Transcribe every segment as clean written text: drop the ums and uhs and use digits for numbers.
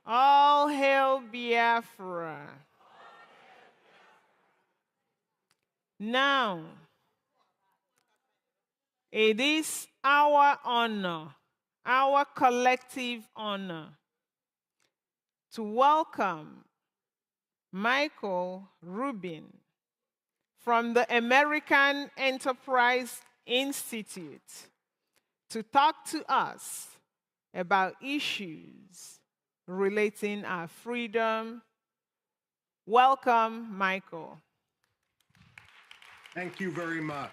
All hail Biafra. Now, it is our honor, our collective honor, to welcome Michael Rubin from the American Enterprise Institute to talk to us about issues relating our freedom. Welcome, Michael. Thank you very much.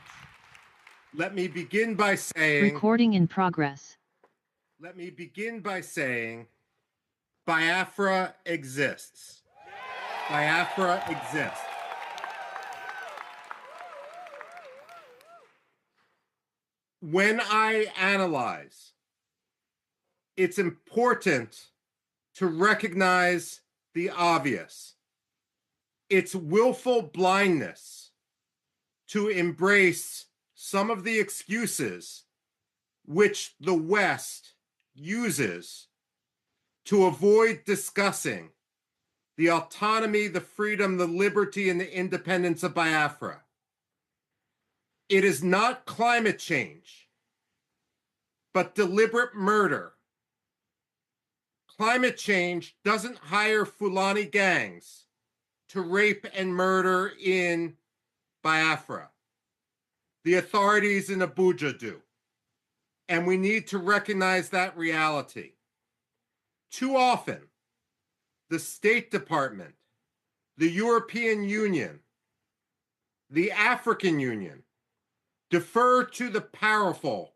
Let me begin by saying... Recording in progress. Let me begin by saying Biafra exists. Biafra exists. When I analyze, it's important to recognize the obvious. It's willful blindness to embrace some of the excuses which the West uses to avoid discussing the autonomy, the freedom, the liberty, and the independence of Biafra. It is not climate change, but deliberate murder. Climate change doesn't hire Fulani gangs to rape and murder in Biafra. The authorities in Abuja do. And we need to recognize that reality. Too often, the State Department, the European Union, the African Union defer to the powerful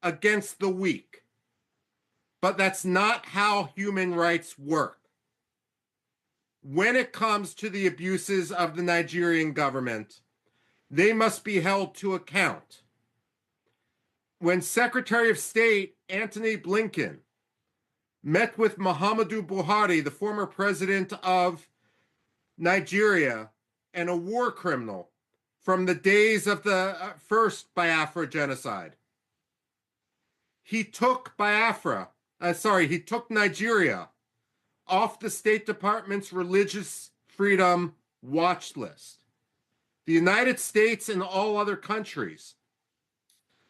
against the weak. But that's not how human rights work. When it comes to the abuses of the Nigerian government, they must be held to account. When Secretary of State Antony Blinken met with Muhammadu Buhari, the former president of Nigeria and a war criminal from the days of the first Biafra genocide, he took Nigeria off the State Department's religious freedom watch list. The United States and all other countries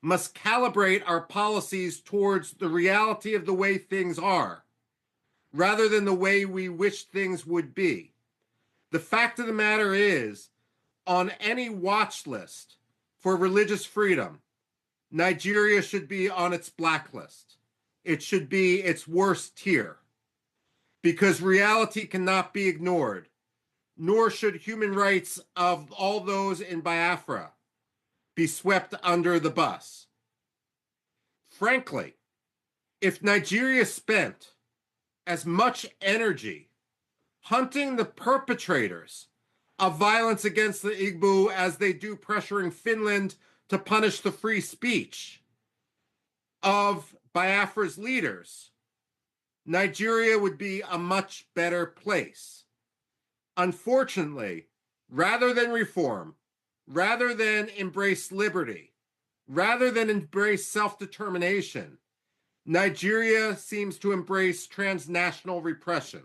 must calibrate our policies towards the reality of the way things are, rather than the way we wish things would be. The fact of the matter is, on any watch list for religious freedom, Nigeria should be on its blacklist. It should be its worst tier, because reality cannot be ignored, nor should human rights of all those in Biafra be swept under the bus. Frankly, if Nigeria spent as much energy hunting the perpetrators of violence against the Igbo as they do pressuring Finland to punish the free speech of Biafra's leaders, Nigeria would be a much better place. Unfortunately, rather than reform, rather than embrace liberty, rather than embrace self-determination, Nigeria seems to embrace transnational repression.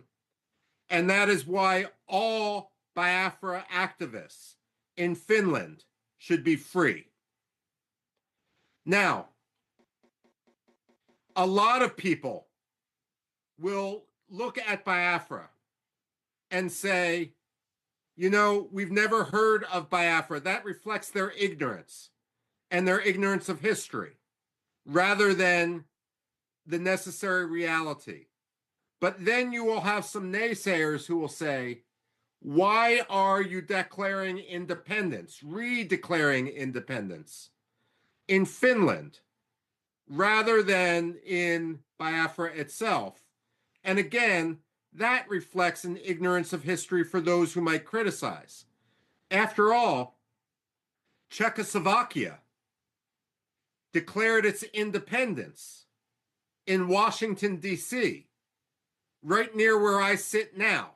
And that is why all Biafra activists in Finland should be free. Now, a lot of people will look at Biafra and say, you know, we've never heard of Biafra. That reflects their ignorance and their ignorance of history rather than the necessary reality. But then you will have some naysayers who will say, why are you declaring independence, redeclaring independence in Finland rather than in Biafra itself? And again, that reflects an ignorance of history for those who might criticize. After all, Czechoslovakia declared its independence in Washington, D.C., right near where I sit now.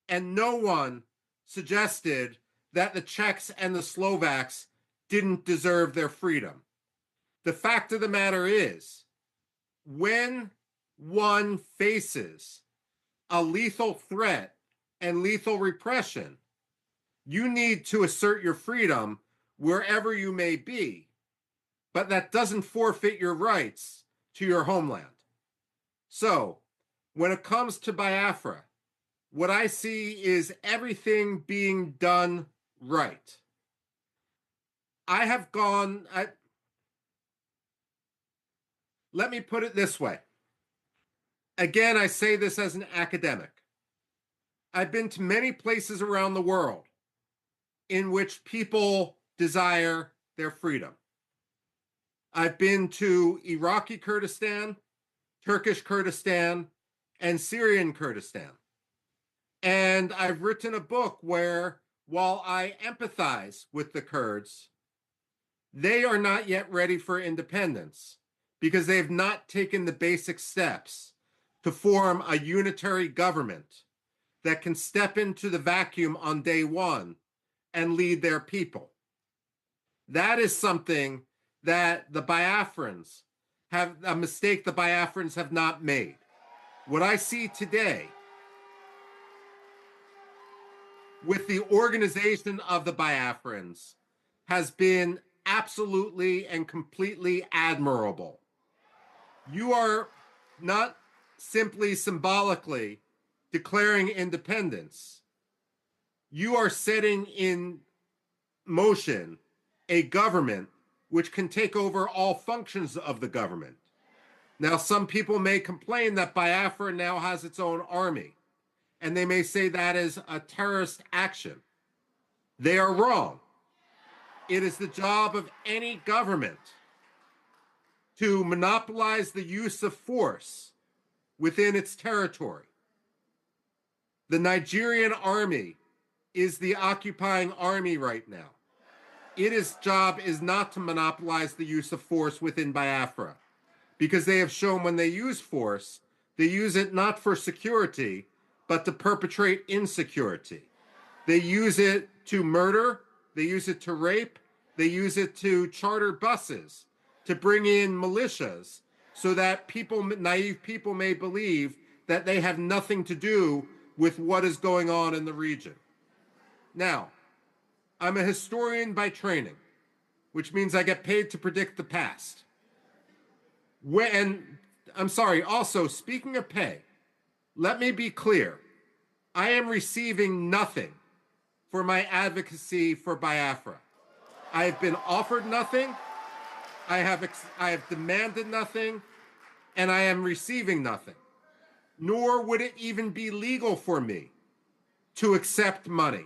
And no one suggested that the Czechs and the Slovaks didn't deserve their freedom. The fact of the matter is, when one faces a lethal threat and lethal repression, you need to assert your freedom wherever you may be, but that doesn't forfeit your rights to your homeland. So, when it comes to Biafra, what I see is everything being done right. Let me put it this way. Again, I say this as an academic. I've been to many places around the world in which people desire their freedom. I've been to Iraqi Kurdistan, Turkish Kurdistan, and Syrian Kurdistan. And I've written a book where, while I empathize with the Kurds, they are not yet ready for independence because they have not taken the basic steps to form a unitary government that can step into the vacuum on day one and lead their people. That is something that the Biafrans have, a mistake the Biafrans have not made. What I see today with the organization of the Biafrans has been absolutely and completely admirable. You are not simply symbolically declaring independence. You are setting in motion a government which can take over all functions of the government. Now, some people may complain that Biafra now has its own army, and they may say that is a terrorist action. They are wrong. It is the job of any government to monopolize the use of force within its territory. The Nigerian army is the occupying army right now. Its job is not to monopolize the use of force within Biafra, because they have shown when they use force, they use it not for security, but to perpetrate insecurity. They use it to murder, they use it to rape, they use it to charter buses, to bring in militias, so that people, naive people, may believe that they have nothing to do with what is going on in the region. Now, I'm a historian by training, which means I get paid to predict the past. Also, speaking of pay, let me be clear. I am receiving nothing for my advocacy for Biafra. I have been offered nothing, I have demanded nothing, and I am receiving nothing. Nor would it even be legal for me to accept money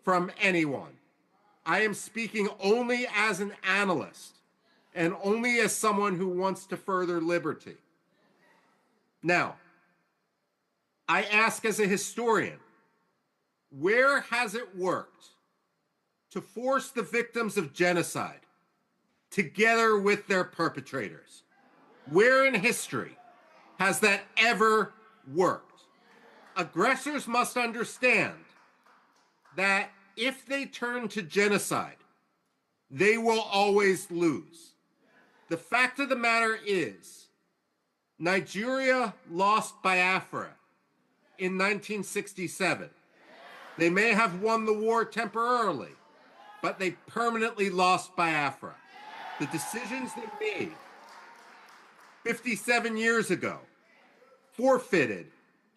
from anyone. I am speaking only as an analyst and only as someone who wants to further liberty. Now, I ask as a historian, where has it worked to force the victims of genocide together with their perpetrators? Where in history has that ever worked? Aggressors must understand that if they turn to genocide, they will always lose. The fact of the matter is, Nigeria lost Biafra in 1967. They may have won the war temporarily, but they permanently lost Biafra. The decisions they made 57 years ago forfeited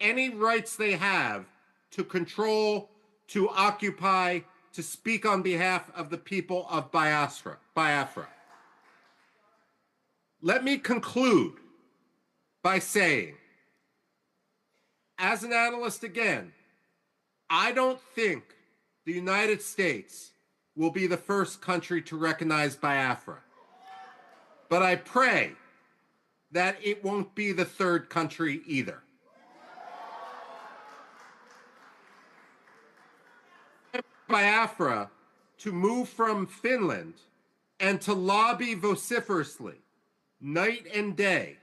any rights they have to control, to occupy, to speak on behalf of the people of Biafra. Let me conclude by saying, as an analyst again, I don't think the United States will be the first country to recognize Biafra. But I pray that it won't be the third country either. Biafra to move from Finland and to lobby vociferously, night and day,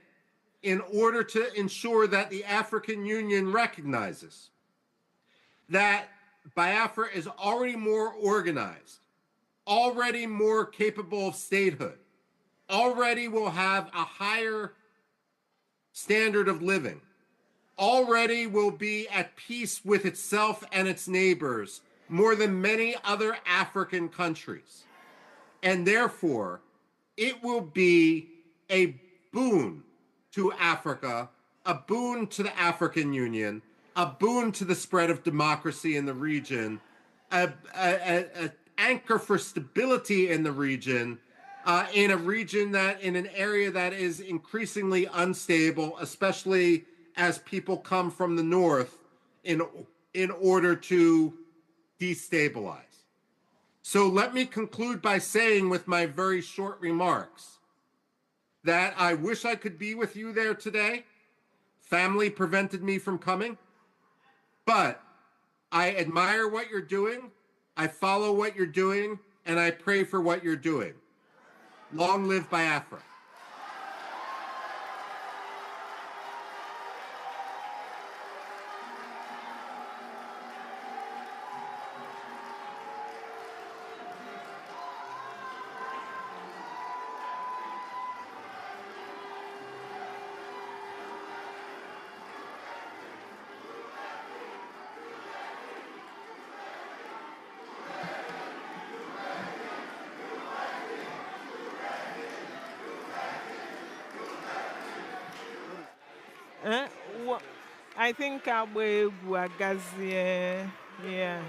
in order to ensure that the African Union recognizes that Biafra is already more organized, already more capable of statehood, already will have a higher standard of living, already will be at peace with itself and its neighbors more than many other African countries. And therefore, it will be a boon to Africa, a boon to the African Union, a boon to the spread of democracy in the region, an anchor for stability in the region, in an area that is increasingly unstable, especially as people come from the north in order to destabilize. So let me conclude by saying with my very short remarks that I wish I could be with you there today. Family prevented me from coming, but I admire what you're doing, I follow what you're doing, and I pray for what you're doing. Long live Biafra. I think Agazie, yeah.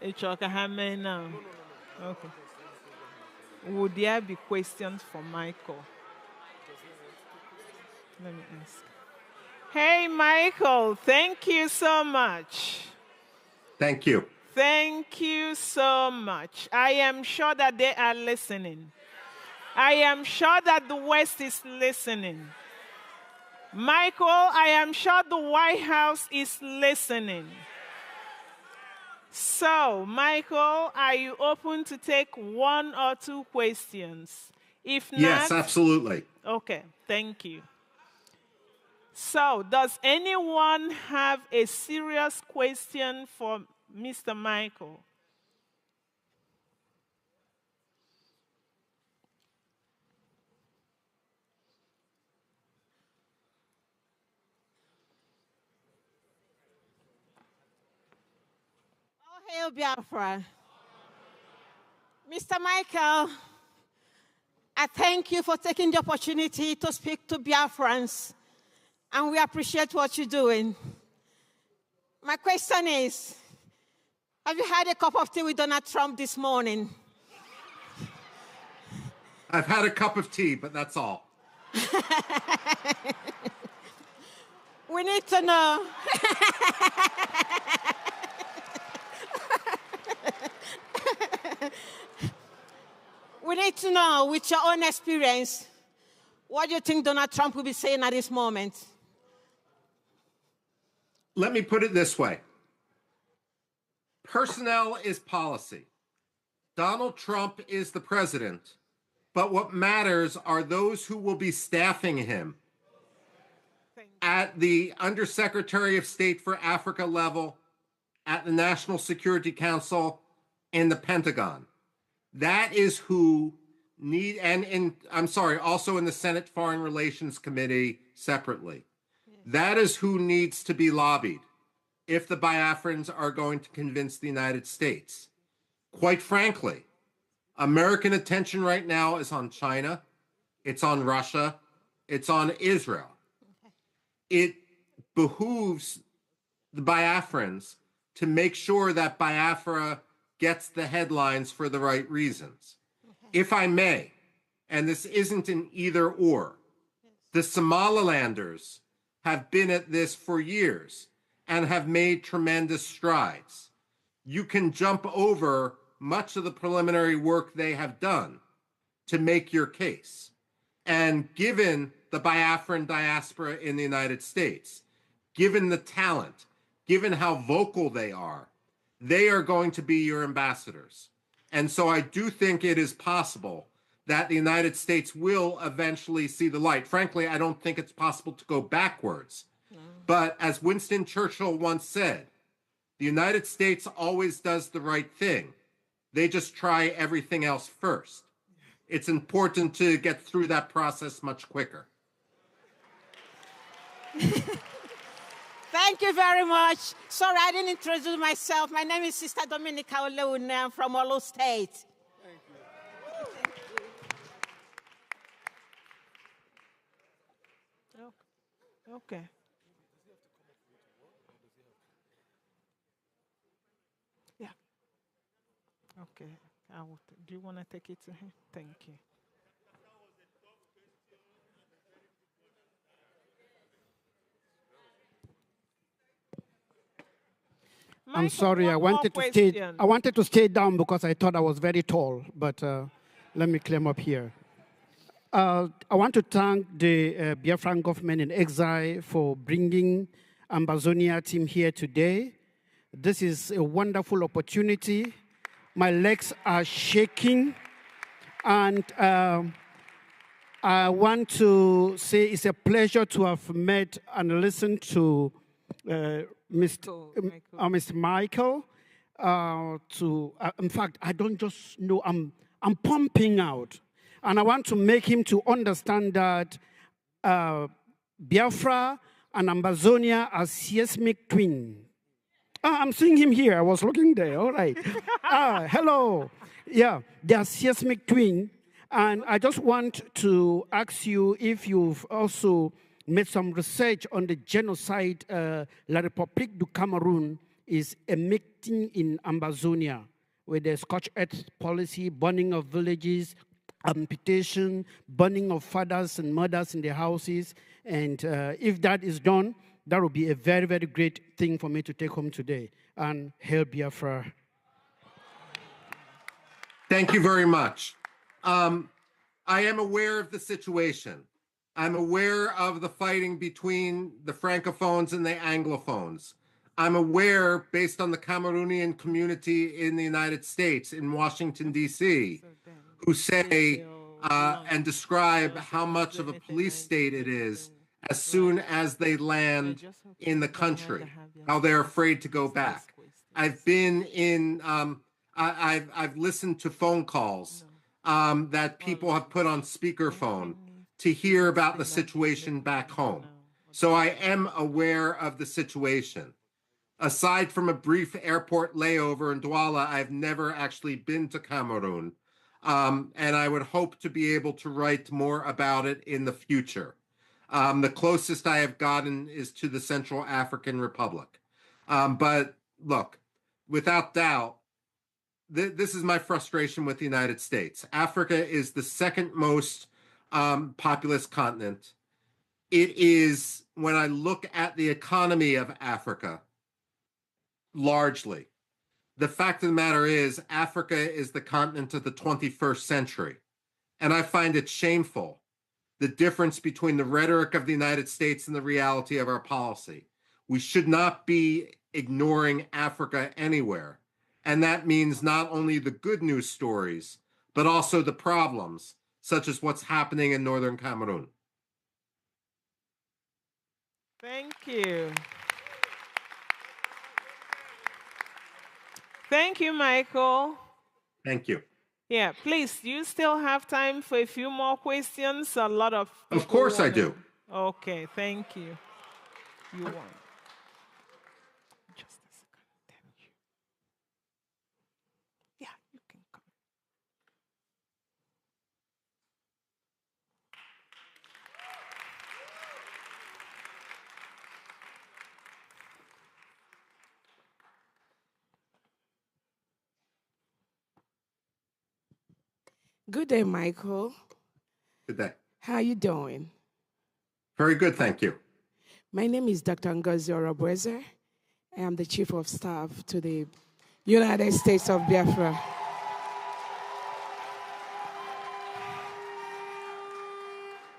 It's now. Okay. Would there be questions for Michael? Let me ask. Hey, Michael, thank you so much. Thank you. Thank you so much. I am sure that they are listening. I am sure that the West is listening. Michael, I am sure the White House is listening. So, Michael, are you open to take one or two questions? If not, yes, absolutely. Okay, thank you. So, does anyone have a serious question for Mr. Michael? Hail Biafra. Mr. Michael, I thank you for taking the opportunity to speak to Biafrans, and we appreciate what you're doing. My question is, have you had a cup of tea with Donald Trump this morning? I've had a cup of tea, but that's all. We need to know. We need to know, with your own experience, what do you think Donald Trump will be saying at this moment? Let me put it this way. Personnel is policy. Donald Trump is the president, but what matters are those who will be staffing him at the Undersecretary of State for Africa level, at the National Security Council, and the Pentagon. That is who also in the Senate Foreign Relations Committee separately. That is who needs to be lobbied if the Biafrans are going to convince the United States. Quite frankly, American attention right now is on China, it's on Russia, it's on Israel. It behooves the Biafrans to make sure that Biafra gets the headlines for the right reasons. Okay. If I may, and this isn't an either or, the Somalilanders have been at this for years and have made tremendous strides. You can jump over much of the preliminary work they have done to make your case. And given the Biafran diaspora in the United States, given the talent, given how vocal they are going to be your ambassadors. And so I do think it is possible that the United States will eventually see the light. Frankly, I don't think it's possible to go backwards. No. But as Winston Churchill once said, the United States always does the right thing. They just try everything else first. It's important to get through that process much quicker. Thank you very much. Sorry, I didn't introduce myself. My name is Sister Dominica Oleune. I'm from Olo State. Thank you. Okay. Yeah. Okay. Do you want to take it to him? Thank you. I'm sorry, I wanted to stay down because I thought I was very tall, but let me climb up here. I want to thank the Biafran government in exile for bringing Ambazonia team here today. This is a wonderful opportunity. My legs are shaking, and I want to say it's a pleasure to have met and listened to Mr. Michael. In fact, I don't just know, I'm pumping out. And I want to make him to understand that Biafra and Ambazonia are seismic twins. I'm seeing him here. I was looking there. All right. Hello. Yeah, they are seismic twins. And I just want to ask you if you've also made some research on the genocide La République du Cameroon is emitting in Ambazonia, with the scorched earth policy, burning of villages, amputation, burning of fathers and mothers in their houses. And if that is done, that would be a very, very great thing for me to take home today. And hail Biafra. Thank you very much. I am aware of the situation. I'm aware of the fighting between the Francophones and the Anglophones. I'm aware, based on the Cameroonian community in the United States, in Washington, D.C., who say and describe how much of a police state it is as soon as they land in the country, how they're afraid to go back. I've been in, I've listened to phone calls that people have put on speakerphone to hear about the situation back home. So I am aware of the situation. Aside from a brief airport layover in Douala, I've never actually been to Cameroon. And I would hope to be able to write more about it in the future. The closest I have gotten is to the Central African Republic. But look, without doubt, this is my frustration with the United States. Africa is the second most populous continent. It is, when I look at the economy of Africa, largely, the fact of the matter is Africa is the continent of the 21st century. And I find it shameful, the difference between the rhetoric of the United States and the reality of our policy. We should not be ignoring Africa anywhere. And that means not only the good news stories, but also the problems, such as what's happening in northern Cameroon. Thank you. Thank you, Michael. Thank you. Yeah, please, do you still have time for a few more questions? A lot of people. Of course I do. Okay, thank you. You won. Just a second. Thank you. Yeah, you can come. Good day, Michael. Good day. How are you doing? Very good, thank you. My name is Dr. Ngozi Orobweze. I am the Chief of Staff to the United States of Biafra.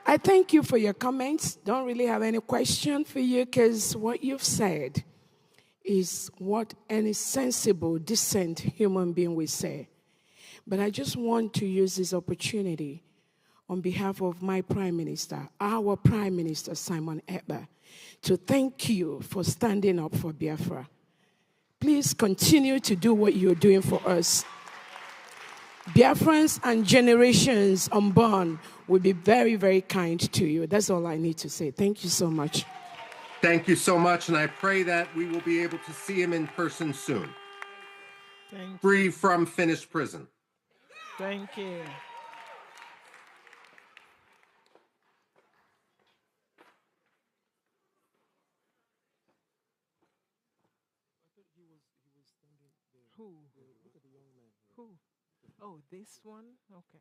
I thank you for your comments. Don't really have any question for you because what you've said is what any sensible, decent human being will say. But I just want to use this opportunity on behalf of my Prime Minister, our Prime Minister, Simon Ekpa, to thank you for standing up for Biafra. Please continue to do what you're doing for us. Biafrans and generations unborn will be very, very kind to you. That's all I need to say. Thank you so much. Thank you so much, and I pray that we will be able to see him in person soon, free from Finnish prison. Thank you. Who? Who? Oh, this one? Okay.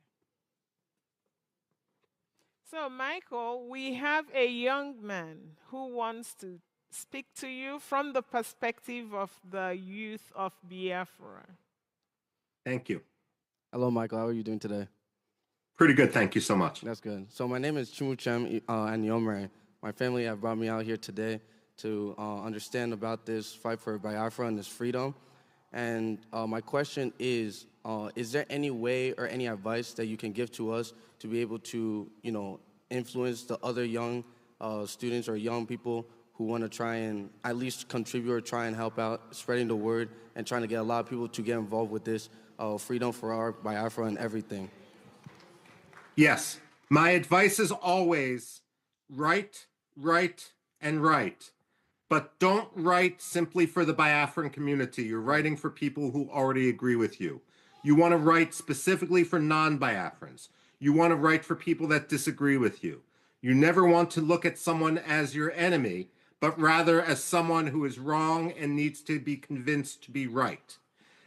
So, Michael, we have a young man who wants to speak to you from the perspective of the youth of Biafra. Thank you. Hello, Michael. How are you doing today? Pretty good, thank you so much. That's good. So my name is Chimuchem Anyomre. My family have brought me out here today to understand about this fight for Biafra and this freedom. And my question is there any way or any advice that you can give to us to be able to, influence the other young students or young people who want to try and at least contribute or try and help out spreading the word and trying to get a lot of people to get involved with this freedom for our Biafra and everything? Yes, my advice is always write, and write. But don't write simply for the Biafran community. You're writing for people who already agree with you. You want to write specifically for non-Biafrans. You want to write for people that disagree with you. You never want to look at someone as your enemy, but rather as someone who is wrong and needs to be convinced to be right.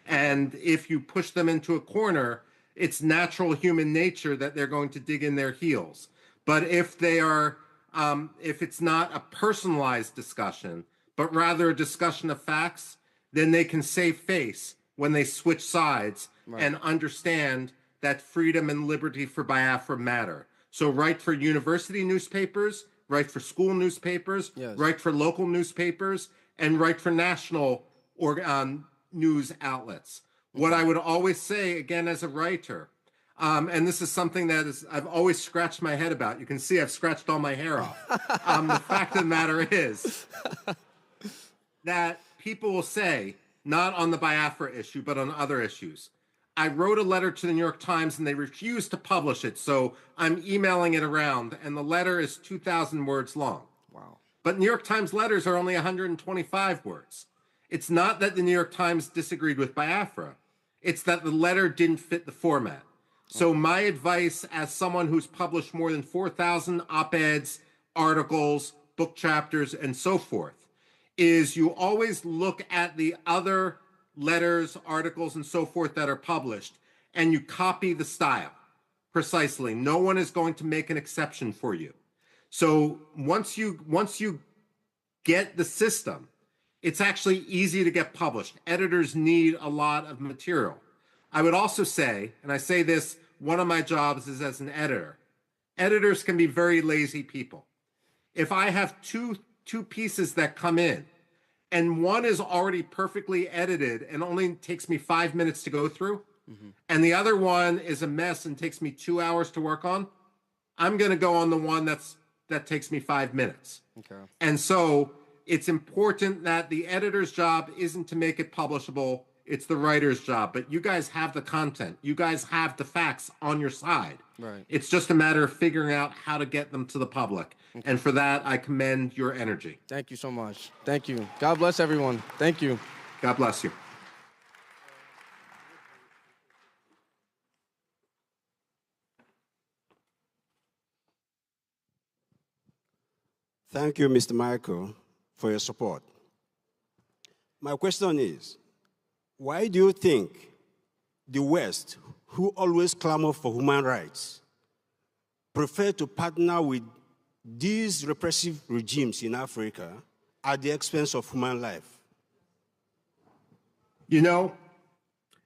And if you push them into a corner, it's natural human nature that they're going to dig in their heels. But if they are, if it's not a personalized discussion, but rather a discussion of facts, then they can save face when they switch sides and understand that freedom and liberty for Biafra matter. So write for university newspapers, write for school newspapers, write for local newspapers, and write for national news outlets. What I would always say, again, as a writer, and this is something that I've always scratched my head about. You can see I've scratched all my hair off. The fact of the matter is that people will say, not on the Biafra issue, but on other issues, I wrote a letter to the New York Times and they refused to publish it. So I'm emailing it around and the letter is 2,000 words long. Wow. But New York Times letters are only 125 words. It's not that the New York Times disagreed with Biafra. It's that the letter didn't fit the format. So my advice as someone who's published more than 4,000 op-eds, articles, book chapters, and so forth, is you always look at the other letters, articles, and so forth that are published, and you copy the style precisely. No one is going to make an exception for you. So once you get the system, it's actually easy to get published. Editors need a lot of material. I would also say, and I say this, one of my jobs is as an editor. Editors can be very lazy people. If I have two pieces that come in, and one is already perfectly edited and only takes me 5 minutes to go through, and the other one is a mess and takes me 2 hours to work on, I'm going to go on the one that takes me 5 minutes. Okay. And so it's important that the editor's job isn't to make it publishable. It's the writer's job. But you guys have the content. You guys have the facts on your side. Right. It's just a matter of figuring out how to get them to the public. Okay. And for that, I commend your energy. Thank you so much. Thank you. God bless everyone. Thank you. God bless you. Thank you, Mr. Michael, for your support. My question is, why do you think the West, who always clamor for human rights, prefer to partner with these repressive regimes in Africa at the expense of human life? You know,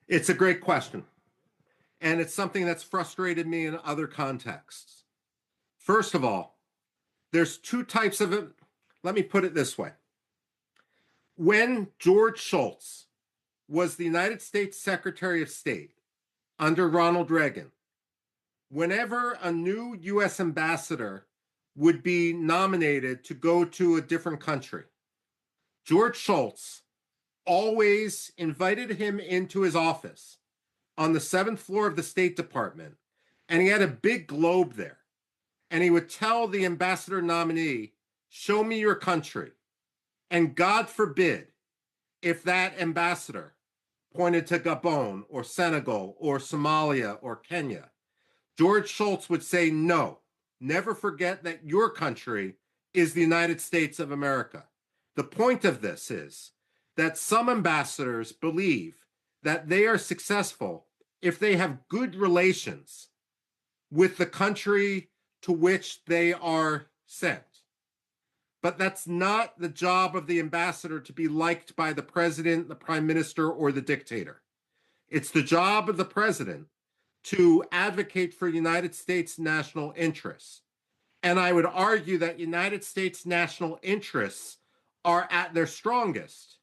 it's a great question. And it's something that's frustrated me in other contexts. First of all, there's two types of it. Let me put it this way. When George Shultz was the United States Secretary of State under Ronald Reagan, whenever a new U.S. ambassador would be nominated to go to a different country, George Shultz always invited him into his office on the 7th floor of the State Department, and he had a big globe there. And he would tell the ambassador nominee, show me your country. And God forbid if that ambassador pointed to Gabon or Senegal or Somalia or Kenya, George Shultz would say, no, never forget that your country is the United States of America. The point of this is that some ambassadors believe that they are successful if they have good relations with the country to which they are sent. But that's not the job of the ambassador to be liked by the president, the prime minister, or the dictator. It's the job of the president to advocate for United States national interests. And I would argue that United States national interests are at their strongest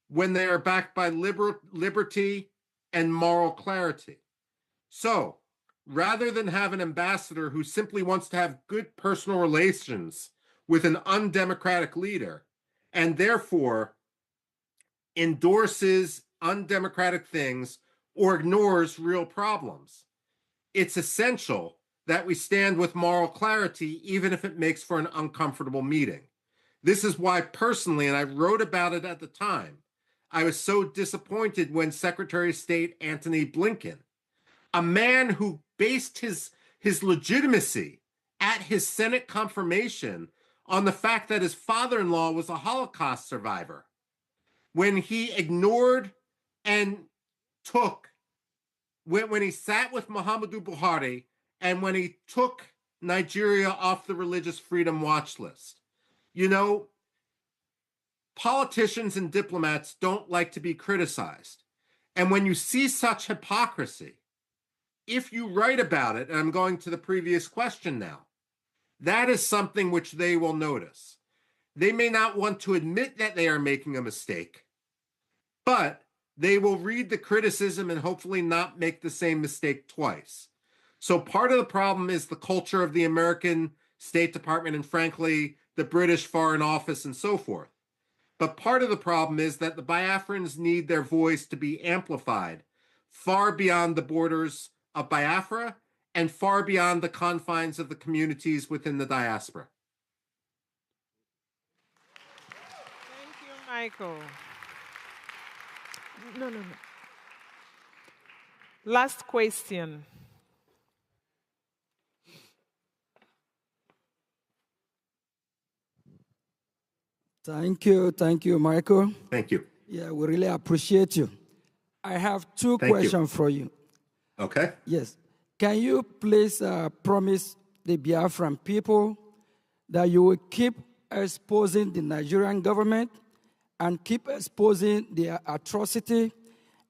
when they are backed by liberty and moral clarity. So rather than have an ambassador who simply wants to have good personal relations with an undemocratic leader and therefore endorses undemocratic things or ignores real problems, it's essential that we stand with moral clarity, even if it makes for an uncomfortable meeting. This is why personally, and I wrote about it at the time, I was so disappointed when Secretary of State Antony Blinken, a man who based his legitimacy at his Senate confirmation on the fact that his father-in-law was a Holocaust survivor, when he ignored and took, when he sat with Muhammadu Buhari and when he took Nigeria off the Religious Freedom Watch list. You know, politicians and diplomats don't like to be criticized. And when you see such hypocrisy, if you write about it, and I'm going to the previous question now, that is something which they will notice. They may not want to admit that they are making a mistake, but they will read the criticism and hopefully not make the same mistake twice. So part of the problem is the culture of the American State Department and frankly, the British Foreign Office and so forth. But part of the problem is that the Biafrans need their voice to be amplified far beyond the borders of Biafra and far beyond the confines of the communities within the diaspora. Thank you, Michael. No. Last question. Thank you, Michael. Thank you. Yeah, we really appreciate you. I have two questions for you. Okay. Yes. Can you please promise the Biafran people that you will keep exposing the Nigerian government and keep exposing the atrocity,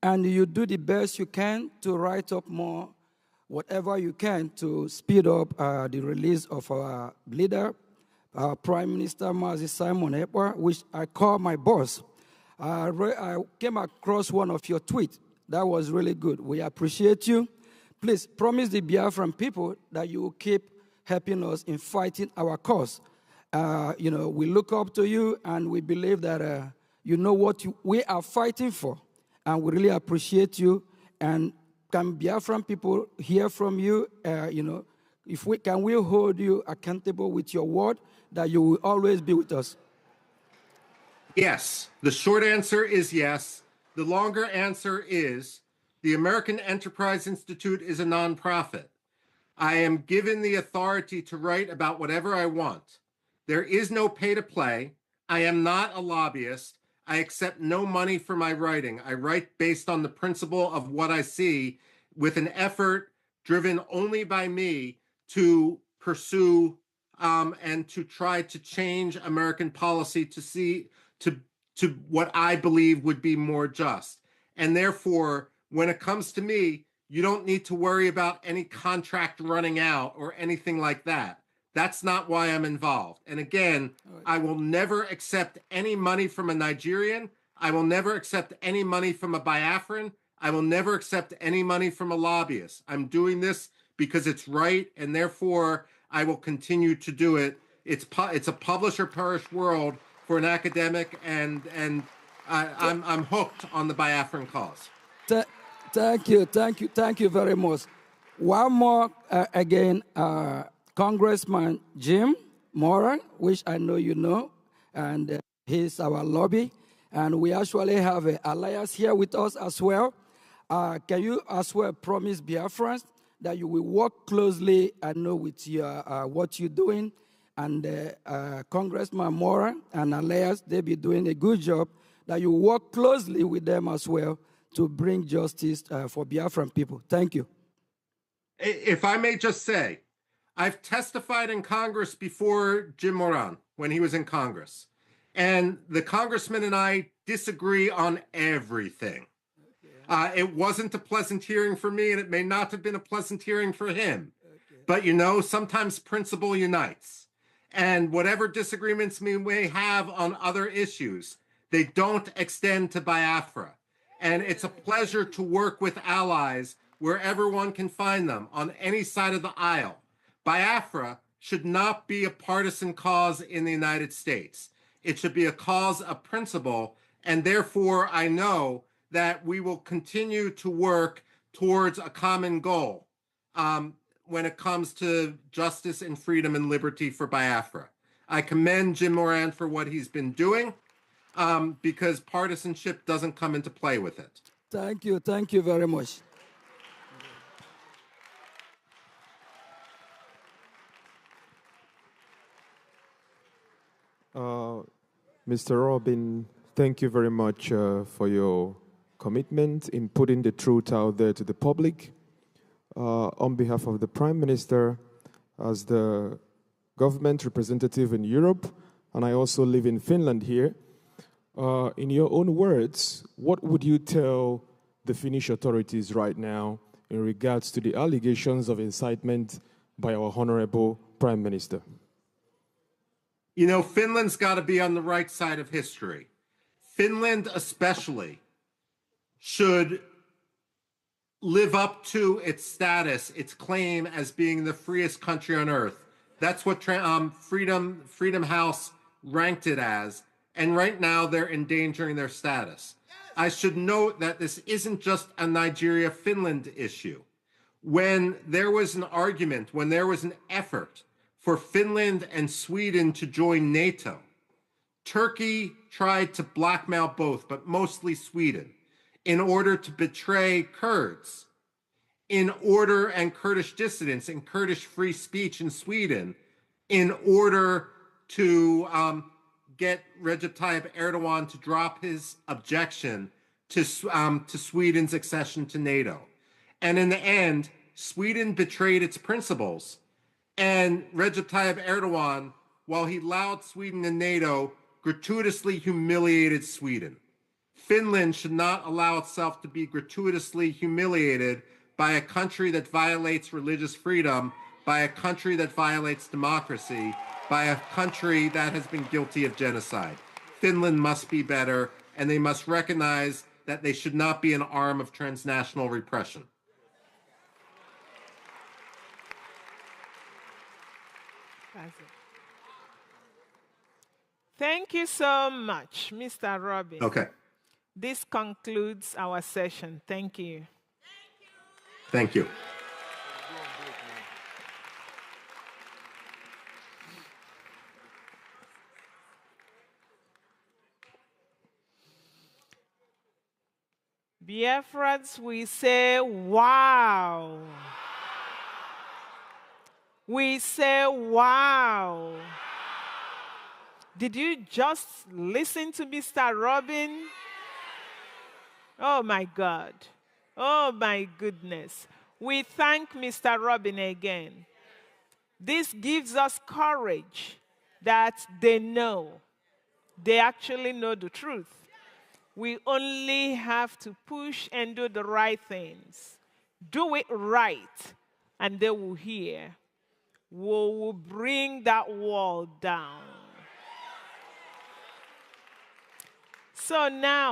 and you do the best you can to write up more, whatever you can, to speed up the release of our leader, our Prime Minister, Mazi Simon Ekpa, which I call my boss. I came across one of your tweets. That was really good. We appreciate you. Please promise the Biafran people that you will keep helping us in fighting our cause. We look up to you, and we believe that you know what we are fighting for, and we really appreciate you. And can Biafran people hear from you? If we can, we hold you accountable with your word that you will always be with us. Yes. The short answer is yes. The longer answer is the American Enterprise Institute is a nonprofit. I am given the authority to write about whatever I want. There is no pay to play. I am not a lobbyist. I accept no money for my writing. I write based on the principle of what I see, with an effort driven only by me to pursue and to try to change American policy to what I believe would be more just. And therefore, when it comes to me, you don't need to worry about any contract running out or anything like that. That's not why I'm involved. And again, I will never accept any money from a Nigerian. I will never accept any money from a Biafran. I will never accept any money from a lobbyist. I'm doing this because it's right, and therefore I will continue to do it. It's a publish or perish world for an academic, and I'm hooked on the Biafran cause. Thank you very much. One more again, Congressman Jim, Moran, which I know you know, and he's our lobby. And we actually have an alliance here with us as well. Can you as well promise Biafrans that you will work closely, I know, with your, what you're doing? And Congressman Moran and alliance, they'll be doing a good job, that you work closely with them as well to bring justice for Biafran people. Thank you. If I may just say, I've testified in Congress before Jim Moran when he was in Congress. And the congressman and I disagree on everything. It wasn't a pleasant hearing for me, and it may not have been a pleasant hearing for him. But, you know, sometimes principle unites. And whatever disagreements we may have on other issues, they don't extend to Biafra. And it's a pleasure to work with allies wherever one can find them, on any side of the aisle. Biafra should not be a partisan cause in the United States. It should be a cause of principle, and therefore I know that we will continue to work towards a common goal when it comes to justice and freedom and liberty for Biafra. I commend Jim Moran for what he's been doing because partisanship doesn't come into play with it. Thank you very much. Mr. Rubin, thank you very much for your commitment in putting the truth out there to the public. On behalf of the Prime Minister, as the government representative in Europe, and I also live in Finland here, in your own words, what would you tell the Finnish authorities right now in regards to the allegations of incitement by our Honorable Prime Minister? You know, Finland's got to be on the right side of history. Finland especially should live up to its status, its claim as being the freest country on earth. That's what Freedom House ranked it as. And right now they're endangering their status. I should note that this isn't just a Nigeria-Finland issue. When there was an argument, when there was an effort for Finland and Sweden to join NATO, Turkey tried to blackmail both, but mostly Sweden, in order to betray Kurds, and Kurdish dissidents and Kurdish free speech in Sweden, in order to get Recep Tayyip Erdogan to drop his objection to Sweden's accession to NATO. And in the end, Sweden betrayed its principles. And Recep Tayyip Erdogan, while he allowed Sweden in NATO, gratuitously humiliated Sweden. Finland should not allow itself to be gratuitously humiliated by a country that violates religious freedom, by a country that violates democracy, by a country that has been guilty of genocide. Finland must be better, and they must recognize that they should not be an arm of transnational repression. Thank you so much, Mr. Rubin. Okay. This concludes our session. Thank you. Thank you. Biafrans, we say, wow. We say, wow. Did you just listen to Mr. Rubin? Oh, my God. Oh, my goodness. We thank Mr. Rubin again. This gives us courage that they know. They actually know the truth. We only have to push and do the right things. Do it right, and they will hear. We will bring that wall down. So now,